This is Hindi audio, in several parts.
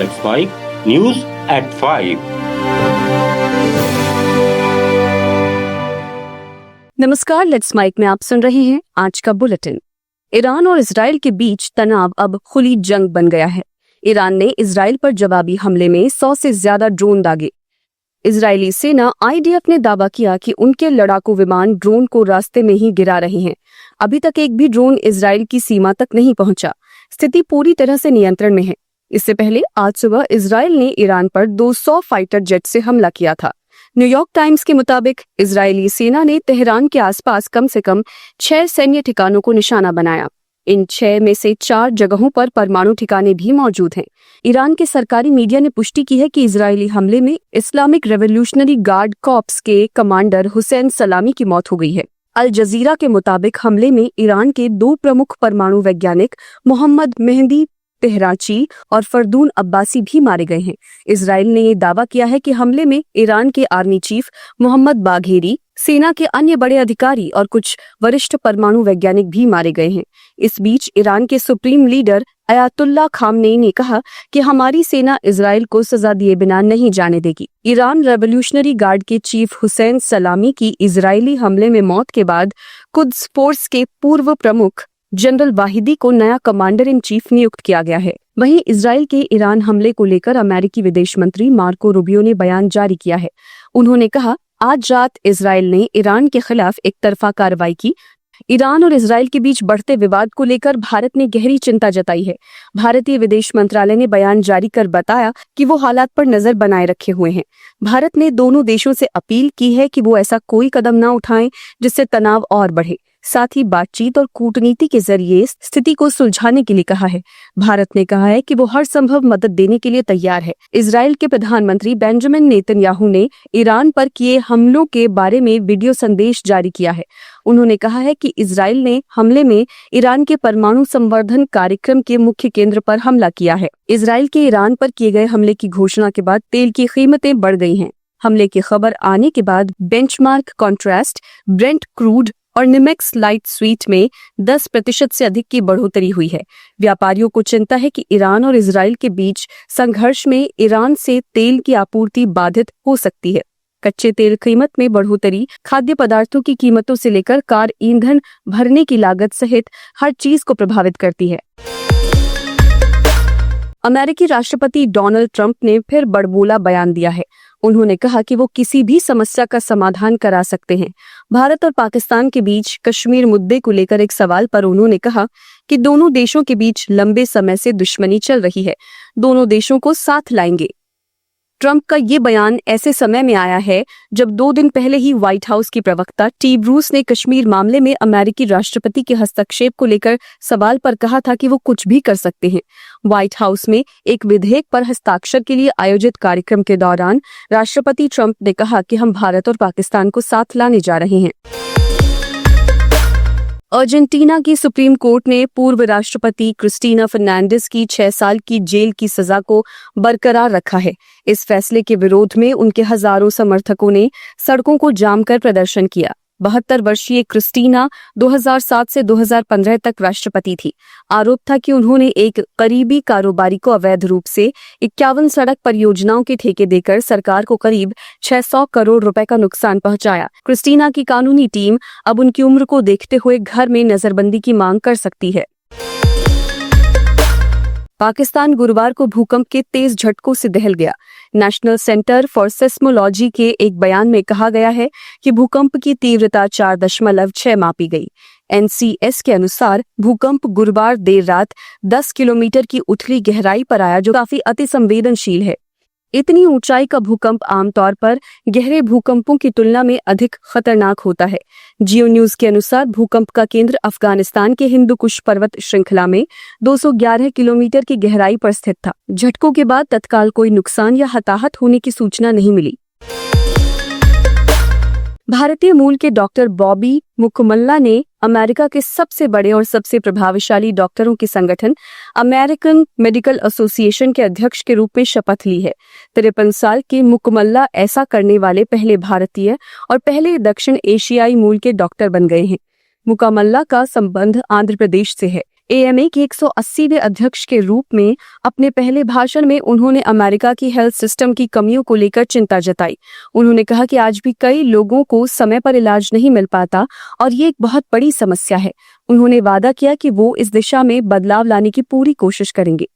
Let's Mike News at 5. नमस्कार, लेट्स माइक में आप सुन रहे हैं आज का बुलेटिन। ईरान और इजराइल के बीच तनाव अब खुली जंग बन गया है। ईरान ने इजराइल पर जवाबी हमले में 100 से ज्यादा ड्रोन दागे। इजरायली सेना IDF ने दावा किया कि उनके लड़ाकू विमान ड्रोन को रास्ते में ही गिरा रहे हैं। अभी तक एक भी ड्रोन इजराइल की सीमा तक नहीं पहुंचा। स्थिति पूरी तरह से नियंत्रण में है। इससे पहले आज सुबह इजराइल ने ईरान पर 200 फाइटर जेट से हमला किया था। न्यूयॉर्क टाइम्स के मुताबिक इजरायली सेना ने तेहरान के आसपास कम से कम 6 सैन्य ठिकानों को निशाना बनाया। इन 6 में से 4 जगहों पर परमाणु ठिकाने भी मौजूद हैं। ईरान के सरकारी मीडिया ने पुष्टि की है कि इजरायली हमले में इस्लामिक रेवोल्यूशनरी गार्ड कॉर्प्स के कमांडर हुसैन सलामी की मौत हो गई है। अल जजीरा के मुताबिक हमले में ईरान के 2 प्रमुख परमाणु वैज्ञानिक मोहम्मद मेहदी तेहराची और फरदून अब्बासी भी मारे गए हैं। इजराइल ने ये दावा किया है कि हमले में ईरान के आर्मी चीफ मोहम्मद बाघेरी, सेना के अन्य बड़े अधिकारी और कुछ वरिष्ठ परमाणु वैज्ञानिक भी मारे गए हैं। इस बीच ईरान के सुप्रीम लीडर अयातुल्ला खामनेई ने कहा कि हमारी सेना इजराइल को सजा दिए बिना नहीं जाने देगी। ईरान रेवोल्यूशनरी गार्ड के चीफ हुसैन सलामी की इजरायली हमले में मौत के बाद कुद्स फोर्स के पूर्व प्रमुख जनरल वाहिदी को नया कमांडर इन चीफ नियुक्त किया गया है। वहीं इजराइल के ईरान हमले को लेकर अमेरिकी विदेश मंत्री मार्को रूबियो ने बयान जारी किया है। उन्होंने कहा, आज रात इजराइल ने ईरान के खिलाफ एक तरफा कार्रवाई की। ईरान और इजराइल के बीच बढ़ते विवाद को लेकर भारत ने गहरी चिंता जताई है। भारतीय विदेश मंत्रालय ने बयान जारी कर बताया कि वो हालात पर नजर बनाए रखे हुए हैं। भारत ने दोनों देशों से अपील की है कि वो ऐसा कोई कदम न उठाएं जिससे तनाव और बढ़े। साथ ही बातचीत और कूटनीति के जरिए स्थिति को सुलझाने के लिए कहा है। भारत ने कहा है कि वो हर संभव मदद देने के लिए तैयार है। इजराइल के प्रधानमंत्री बेंजामिन नेतन्याहू ने ईरान पर किए हमलों के बारे में वीडियो संदेश जारी किया है। उन्होंने कहा है कि इजराइल ने हमले में ईरान के परमाणु संवर्धन कार्यक्रम के मुख्य केंद्र पर हमला किया है। इजराइल के ईरान पर किए गए हमले की घोषणा के बाद तेल की कीमतें बढ़ गई हैं। हमले की खबर आने के बाद बेंचमार्क कॉन्ट्रास्ट, ब्रेंट क्रूड और निमेक्स लाइट स्वीट में 10% से अधिक की बढ़ोतरी हुई है। व्यापारियों को चिंता है कि ईरान और इजराइल के बीच संघर्ष में ईरान से तेल की आपूर्ति बाधित हो सकती है। कच्चे तेल कीमत में बढ़ोतरी खाद्य पदार्थों की कीमतों से लेकर कार ईंधन भरने की लागत सहित हर चीज को प्रभावित करती है। अमेरिकी राष्ट्रपति डोनाल्ड ट्रंप ने फिर बड़बोला बयान दिया है। उन्होंने कहा कि वो किसी भी समस्या का समाधान करा सकते हैं। भारत और पाकिस्तान के बीच कश्मीर मुद्दे को लेकर एक सवाल पर उन्होंने कहा कि दोनों देशों के बीच लंबे समय से दुश्मनी चल रही है, दोनों देशों को साथ लाएंगे। ट्रंप का ये बयान ऐसे समय में आया है जब 2 दिन पहले ही व्हाइट हाउस की प्रवक्ता टी ब्रूस ने कश्मीर मामले में अमेरिकी राष्ट्रपति के हस्तक्षेप को लेकर सवाल पर कहा था कि वो कुछ भी कर सकते हैं। व्हाइट हाउस में एक विधेयक पर हस्ताक्षर के लिए आयोजित कार्यक्रम के दौरान राष्ट्रपति ट्रंप ने कहा कि हम भारत और पाकिस्तान को साथ लाने जा रहे हैं। अर्जेंटीना की सुप्रीम कोर्ट ने पूर्व राष्ट्रपति क्रिस्टीना फर्नांडिस की 6 साल की जेल की सजा को बरकरार रखा है। इस फैसले के विरोध में उनके हजारों समर्थकों ने सड़कों को जाम कर प्रदर्शन किया। 72 वर्षीय क्रिस्टीना 2007 से 2015 तक राष्ट्रपति थी। आरोप था कि उन्होंने एक करीबी कारोबारी को अवैध रूप से 51 सड़क परियोजनाओं के ठेके देकर सरकार को करीब 600 करोड़ रुपए का नुकसान पहुंचाया। क्रिस्टीना की कानूनी टीम अब उनकी उम्र को देखते हुए घर में नजरबंदी की मांग कर सकती है। पाकिस्तान गुरुवार को भूकंप के तेज झटकों से दहल गया। नेशनल सेंटर फॉर सेस्मोलॉजी के एक बयान में कहा गया है कि भूकंप की तीव्रता 4.6 मापी गई। NCS के अनुसार भूकंप गुरुवार देर रात 10 किलोमीटर की उथली गहराई पर आया, जो काफी अति संवेदनशील है। इतनी ऊंचाई का भूकंप आमतौर पर गहरे भूकंपों की तुलना में अधिक खतरनाक होता है। जियो न्यूज के अनुसार भूकंप का केंद्र अफगानिस्तान के हिंदू कुश पर्वत श्रृंखला में 211 किलोमीटर की गहराई पर स्थित था। झटकों के बाद तत्काल कोई नुकसान या हताहत होने की सूचना नहीं मिली। भारतीय मूल के डॉक्टर बॉबी मुकम्मला ने अमेरिका के सबसे बड़े और सबसे प्रभावशाली डॉक्टरों के संगठन अमेरिकन मेडिकल एसोसिएशन के अध्यक्ष के रूप में शपथ ली है। 53 साल के मुकम्मला ऐसा करने वाले पहले भारतीय और पहले दक्षिण एशियाई मूल के डॉक्टर बन गए हैं। मुकम्मला का संबंध आंध्र प्रदेश से है। एएमए के 180वें अध्यक्ष के रूप में अपने पहले भाषण में उन्होंने अमेरिका की हेल्थ सिस्टम की कमियों को लेकर चिंता जताई। उन्होंने कहा कि आज भी कई लोगों को समय पर इलाज नहीं मिल पाता और ये एक बहुत बड़ी समस्या है। उन्होंने वादा किया कि वो इस दिशा में बदलाव लाने की पूरी कोशिश करेंगे।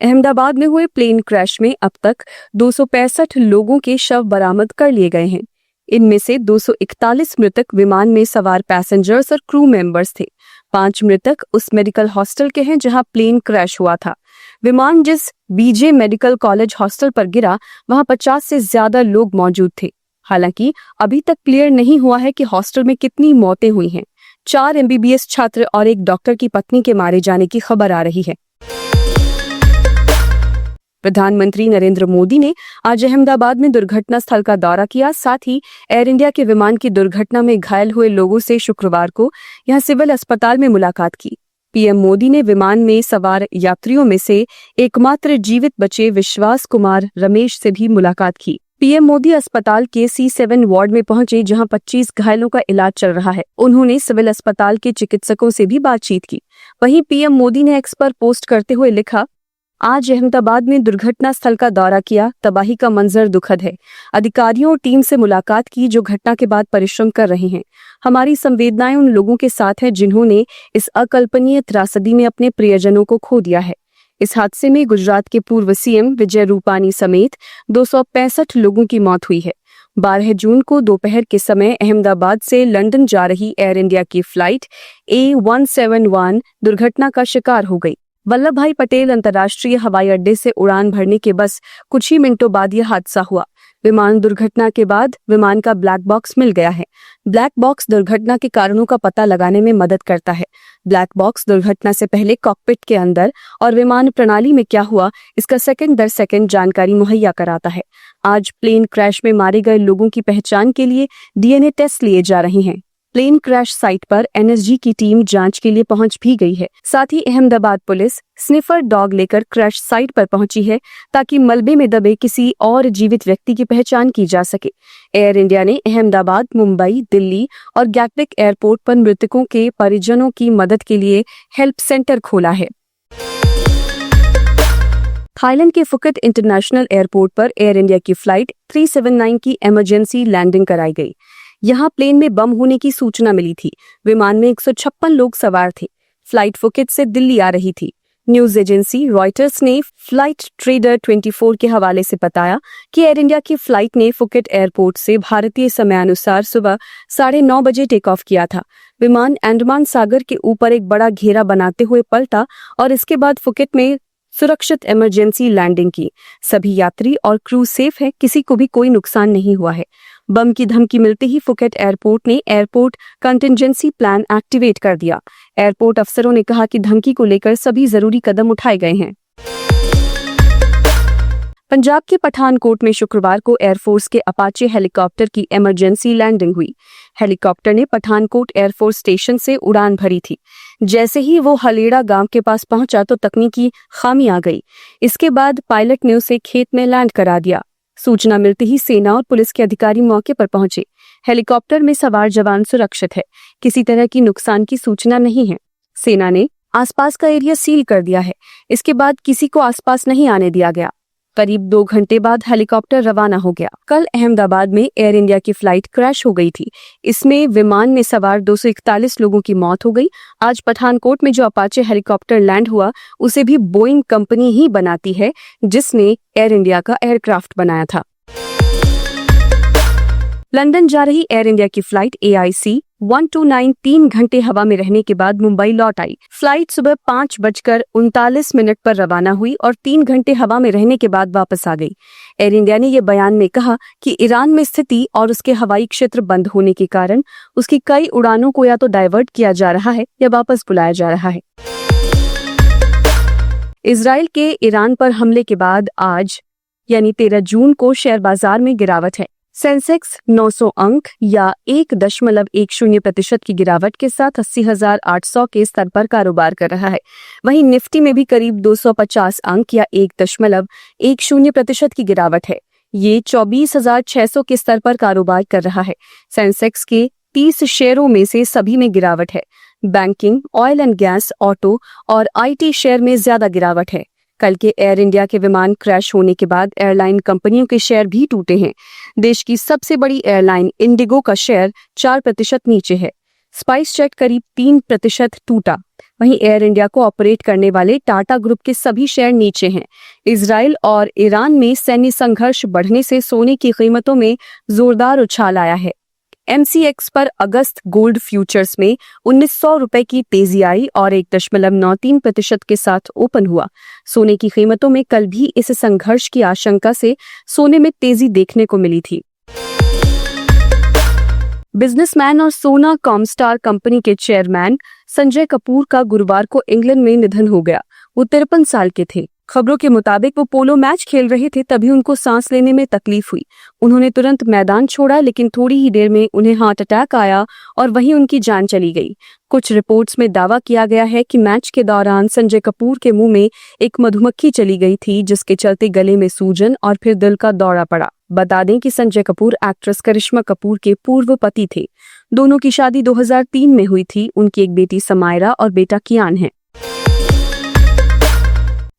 अहमदाबाद में हुए प्लेन क्रैश में अब तक 265 लोगों के शव बरामद कर लिए गए हैं। इनमें से 241 मृतक विमान में सवार पैसेंजर्स और क्रू मेंबर्स थे। 5 मृतक उस मेडिकल हॉस्टल के हैं जहां प्लेन क्रैश हुआ था। विमान जिस बीजे मेडिकल कॉलेज हॉस्टल पर गिरा वहां 50 से ज्यादा लोग मौजूद थे। हालांकि अभी तक क्लियर नहीं हुआ है कि हॉस्टल में कितनी मौतें हुई हैं। 4 एमबीबीएस छात्र और एक डॉक्टर की पत्नी के मारे जाने की खबर आ रही है। प्रधानमंत्री नरेंद्र मोदी ने आज अहमदाबाद में दुर्घटना स्थल का दौरा किया। साथ ही एयर इंडिया के विमान की दुर्घटना में घायल हुए लोगों से शुक्रवार को यहां सिविल अस्पताल में मुलाकात की। पीएम मोदी ने विमान में सवार यात्रियों में से एकमात्र जीवित बचे विश्वास कुमार रमेश से भी मुलाकात की। पीएम मोदी अस्पताल के C7 वार्ड में पहुंचे जहां 25 घायलों का इलाज चल रहा है। उन्होंने सिविल अस्पताल के चिकित्सकों से भी बातचीत की। वहीं पीएम मोदी ने एक्स पर पोस्ट करते हुए लिखा, आज अहमदाबाद में दुर्घटना स्थल का दौरा किया। तबाही का मंजर दुखद है। अधिकारियों और टीम से मुलाकात की जो घटना के बाद परिश्रम कर रहे हैं। हमारी संवेदनाएं उन लोगों के साथ हैं जिन्होंने इस अकल्पनीय त्रासदी में अपने प्रियजनों को खो दिया है। इस हादसे में गुजरात के पूर्व सीएम विजय रूपानी समेत 265 लोगों की मौत हुई है। 12 जून को दोपहर के समय अहमदाबाद से लंदन जा रही एयर इंडिया की फ्लाइट A171 दुर्घटना का शिकार हो गई। वल्लभ भाई पटेल अंतर्राष्ट्रीय हवाई अड्डे से उड़ान भरने के बस कुछ ही मिनटों बाद यह हादसा हुआ। विमान दुर्घटना के बाद विमान का ब्लैक बॉक्स मिल गया है। ब्लैक बॉक्स दुर्घटना के कारणों का पता लगाने में मदद करता है। ब्लैक बॉक्स दुर्घटना से पहले कॉकपिट के अंदर और विमान प्रणाली में क्या हुआ इसका सेकंड दर सेकंड जानकारी मुहैया कराता है। आज प्लेन क्रैश में मारे गए लोगों की पहचान के लिए डीएनए टेस्ट लिए जा रहे हैं। प्लेन क्रैश साइट पर एनएसजी की टीम जांच के लिए पहुंच भी गई है। साथ ही अहमदाबाद पुलिस स्निफर डॉग लेकर क्रैश साइट पर पहुंची है ताकि मलबे में दबे किसी और जीवित व्यक्ति की पहचान की जा सके। एयर इंडिया ने अहमदाबाद, मुंबई, दिल्ली और गैटविक एयरपोर्ट पर मृतकों के परिजनों की मदद के लिए हेल्प सेंटर खोला है। थाईलैंड के फुकेट इंटरनेशनल एयरपोर्ट पर एयर इंडिया की फ्लाइट 379 की इमरजेंसी लैंडिंग कराई गई। यहां प्लेन में बम होने की सूचना मिली थी। विमान में 156 लोग सवार थे। फ्लाइट फुकेट से दिल्ली आ रही थी। न्यूज एजेंसी रॉयटर्स ने फ्लाइट ट्रेडर 24 के हवाले से बताया कि एयर इंडिया की फ्लाइट ने फुकेट एयरपोर्ट से भारतीय समयानुसार सुबह 9:30 बजे टेक ऑफ किया था। विमान अंडमान सागर के ऊपर एक बड़ा घेरा बनाते हुए पलटा और इसके बाद फुकेट में सुरक्षित इमरजेंसी लैंडिंग की। सभी यात्री और क्रू सेफ है, किसी को भी कोई नुकसान नहीं हुआ है। बम की धमकी मिलते ही फुकेट एयरपोर्ट ने एयरपोर्ट कंटिजेंसी प्लान एक्टिवेट कर दिया। एयरपोर्ट अफसरों ने कहा कि धमकी को लेकर सभी जरूरी कदम उठाए गए हैं। पंजाब के पठानकोट में शुक्रवार को एयरफोर्स के अपाचे हेलीकॉप्टर की इमरजेंसी लैंडिंग हुई। हेलीकॉप्टर ने पठानकोट एयरफोर्स स्टेशन से उड़ान भरी थी। जैसे ही वो हलेड़ा गांव के पास पहुंचा तो तकनीकी खामी आ गई। इसके बाद पायलट ने उसे खेत में लैंड करा दिया। सूचना मिलते ही सेना और पुलिस के अधिकारी मौके पर पहुंचे। हेलीकॉप्टर में सवार जवान सुरक्षित है। किसी तरह की नुकसान की सूचना नहीं है। सेना ने आसपास का एरिया सील कर दिया है। इसके बाद किसी को आसपास नहीं आने दिया गया। करीब 2 घंटे बाद हेलीकॉप्टर रवाना हो गया। कल अहमदाबाद में एयर इंडिया की फ्लाइट क्रैश हो गई थी। इसमें विमान में सवार 241 लोगों की मौत हो गई। आज पठानकोट में जो अपाचे हेलीकॉप्टर लैंड हुआ उसे भी बोइंग कंपनी ही बनाती है जिसने एयर इंडिया का एयरक्राफ्ट बनाया था। लंदन जा रही एयर इंडिया की फ्लाइट AIC 129 3 घंटे हवा में रहने के बाद मुंबई लौट आई। फ्लाइट सुबह 5:39 पर रवाना हुई और 3 घंटे हवा में रहने के बाद वापस आ गई। एयर इंडिया ने यह बयान में कहा कि ईरान में स्थिति और उसके हवाई क्षेत्र बंद होने के कारण उसकी कई उड़ानों को या तो डायवर्ट किया जा रहा है या वापस बुलाया जा रहा है। इजराइल के ईरान पर हमले के बाद आज यानी 13 जून को शेयर बाजार में गिरावट है। सेंसेक्स 900 अंक या 1.10% की गिरावट के साथ 80,800 के स्तर पर कारोबार कर रहा है। वहीं निफ्टी में भी करीब 250 अंक या 1.10% की गिरावट है। ये 24,600 के स्तर पर कारोबार कर रहा है। सेंसेक्स के 30 शेयरों में से सभी में गिरावट है। Banking, oil and gas, auto और आईटी शेयर में ज्यादा गिरावट है। कल के एयर इंडिया के विमान क्रैश होने के बाद एयरलाइन कंपनियों के शेयर भी टूटे हैं। देश की सबसे बड़ी एयरलाइन इंडिगो का शेयर 4% नीचे है। स्पाइस जेट करीब 3% टूटा। वहीं एयर इंडिया को ऑपरेट करने वाले टाटा ग्रुप के सभी शेयर नीचे हैं। इजराइल और ईरान में सैन्य संघर्ष बढ़ने से सोने की कीमतों में जोरदार उछाल आया है। MCX पर अगस्त गोल्ड फ्यूचर्स में 1900 रुपए की तेजी आई और 1.93% के साथ ओपन हुआ। सोने की कीमतों में कल भी इस संघर्ष की आशंका से सोने में तेजी देखने को मिली थी। बिजनेसमैन और सोना कॉमस्टार कंपनी के चेयरमैन संजय कपूर का गुरुवार को इंग्लैंड में निधन हो गया। वो 53 साल के थे। खबरों के मुताबिक वो पोलो मैच खेल रहे थे, तभी उनको सांस लेने में तकलीफ हुई। उन्होंने तुरंत मैदान छोड़ा, लेकिन थोड़ी ही देर में उन्हें हार्ट अटैक आया और वहीं उनकी जान चली गई। कुछ रिपोर्ट्स में दावा किया गया है कि मैच के दौरान संजय कपूर के मुंह में एक मधुमक्खी चली गई थी, जिसके चलते गले में सूजन और फिर दिल का दौरा पड़ा। बता दें कि संजय कपूर एक्ट्रेस करिश्मा कपूर के पूर्व पति थे। दोनों की शादी 2003 में हुई थी। उनकी एक बेटी समायरा और बेटा कियान है।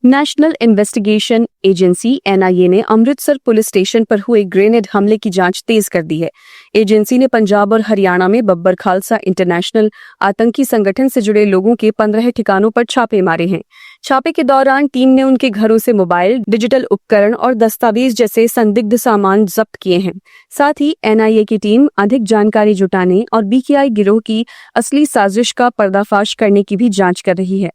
नेशनल इन्वेस्टिगेशन एजेंसी NIA ने अमृतसर पुलिस स्टेशन पर हुए ग्रेनेड हमले की जांच तेज कर दी है। एजेंसी ने पंजाब और हरियाणा में बब्बर खालसा इंटरनेशनल आतंकी संगठन से जुड़े लोगों के 15 ठिकानों पर छापे मारे हैं। छापे के दौरान टीम ने उनके घरों से मोबाइल, डिजिटल उपकरण और दस्तावेज जैसे संदिग्ध सामान जब्त किए हैं। साथ ही NIA की टीम अधिक जानकारी जुटाने और BKI गिरोह की असली साजिश का पर्दाफाश करने की भी जांच कर रही है।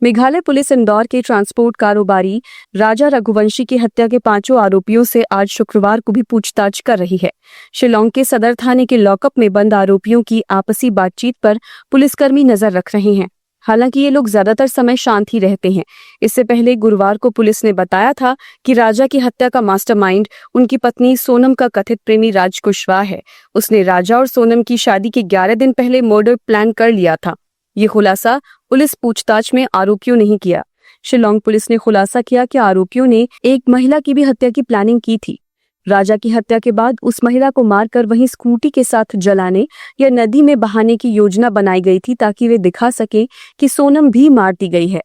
मेघालय पुलिस इंदौर के ट्रांसपोर्ट कारोबारी राजा रघुवंशी की हत्या के 5 आरोपियों से आज शुक्रवार को भी पूछताछ कर रही है। शिलांग के सदर थाने के लॉकअप में बंद आरोपियों की आपसी बातचीत पर पुलिसकर्मी नजर रख रहे हैं। हालांकि ये लोग ज्यादातर समय शांत ही रहते हैं। इससे पहले गुरुवार को पुलिस ने बताया था कि राजा की हत्या का मास्टरमाइंड उनकी पत्नी सोनम का कथित प्रेमी राज कुशवाहा है। उसने राजा और सोनम की शादी के 11 दिन पहले मर्डर प्लान कर लिया था। ये खुलासा पुलिस पूछताछ में आरोपियों ने ही किया। शिलांग पुलिस ने खुलासा किया कि आरोपियों ने एक महिला की भी हत्या की प्लानिंग की थी। राजा की हत्या के बाद उस महिला को मारकर वहीं स्कूटी के साथ जलाने या नदी में बहाने की योजना बनाई गई थी, ताकि वे दिखा सके कि सोनम भी मार दी गई है।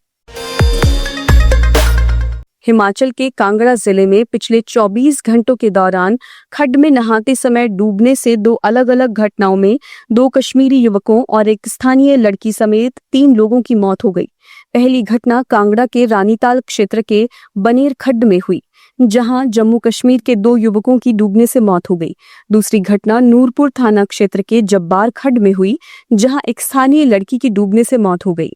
हिमाचल के कांगड़ा जिले में पिछले 24 घंटों के दौरान खड्ड में नहाते समय डूबने से 2 अलग अलग घटनाओं में 2 कश्मीरी युवकों और एक स्थानीय लड़की समेत 3 लोगों की मौत हो गई। पहली घटना कांगड़ा के रानीताल क्षेत्र के बनेर खड्ड में हुई, जहां जम्मू कश्मीर के 2 युवकों की डूबने से मौत हो गई। दूसरी घटना नूरपुर थाना क्षेत्र के जब्बार खड्ड में हुई, जहां एक स्थानीय लड़की की डूबने से मौत हो गई।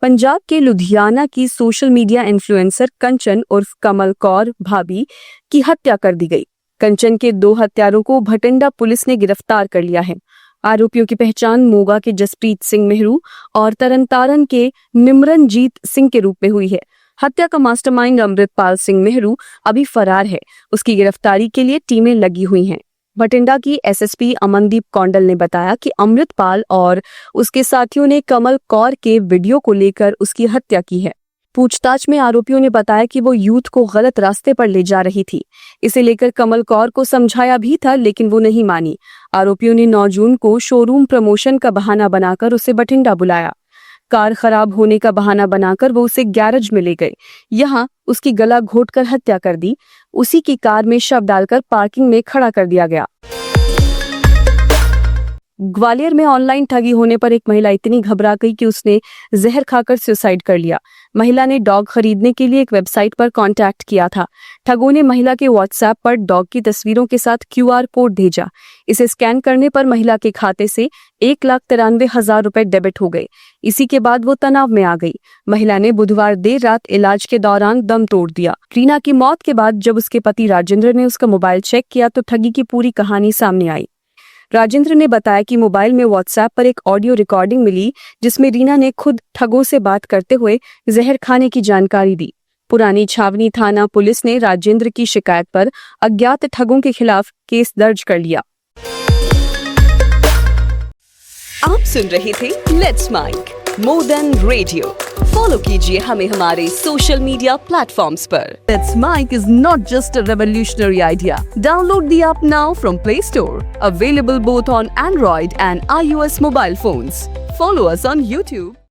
पंजाब के लुधियाना की सोशल मीडिया इन्फ्लुएंसर कंचन उर्फ कमल कौर भाभी की हत्या कर दी गई। कंचन के 2 हत्यारों को भटिंडा पुलिस ने गिरफ्तार कर लिया है। आरोपियों की पहचान मोगा के जसप्रीत सिंह मेहरू और तरनतारन के निमरनजीत सिंह के रूप में हुई है। हत्या का मास्टरमाइंड अमृतपाल सिंह मेहरू अभी फरार है। उसकी गिरफ्तारी के लिए टीमें लगी हुई हैं। भटिंडा की SSP अमनदीप कौंडल ने बताया कि अमृतपाल और उसके साथियों ने कमल कौर के वीडियो को लेकर उसकी हत्या की है। पूछताछ में आरोपियों ने बताया कि वो यूथ को गलत रास्ते पर ले जा रही थी। इसे लेकर कमल कौर को समझाया भी था, लेकिन वो नहीं मानी। आरोपियों ने 9 जून को शोरूम प्रमोशन का बहाना बनाकर उसे भटिंडा बुलाया। कार खराब होने का बहाना बनाकर वो उसे गैरेज में ले गए। यहाँ उसकी गला घोंटकर हत्या कर दी। उसी की कार में शव डालकर पार्किंग में खड़ा कर दिया गया। ग्वालियर में ऑनलाइन ठगी होने पर एक महिला इतनी घबरा गई कि उसने जहर खाकर सुसाइड कर लिया। महिला ने डॉग खरीदने के लिए एक वेबसाइट पर कांटेक्ट किया था। ठगों ने महिला के व्हाट्सएप पर डॉग की तस्वीरों के साथ QR कोड भेजा। इसे स्कैन करने पर महिला के खाते से 1,93,000 रुपए डेबिट हो गए। इसी के बाद वो तनाव में आ गई। महिला ने बुधवार देर रात इलाज के दौरान दम तोड़ दिया। रीना की मौत के बाद जब उसके पति राजेंद्र ने उसका मोबाइल चेक किया तो ठगी की पूरी कहानी सामने आई। राजेंद्र ने बताया कि मोबाइल में व्हाट्सएप पर एक ऑडियो रिकॉर्डिंग मिली, जिसमें रीना ने खुद ठगों से बात करते हुए जहर खाने की जानकारी दी। पुरानी छावनी थाना पुलिस ने राजेंद्र की शिकायत पर अज्ञात ठगों के खिलाफ केस दर्ज कर लिया। आप सुन रहे थे let's mic. More than radio. Follow कीजिए हमें हमारे सोशल मीडिया प्लेटफॉर्म्स पर। Let's Mic is not just a revolutionary idea. Download the app now from Play Store. Available both on Android and iOS mobile phones. Follow us on YouTube.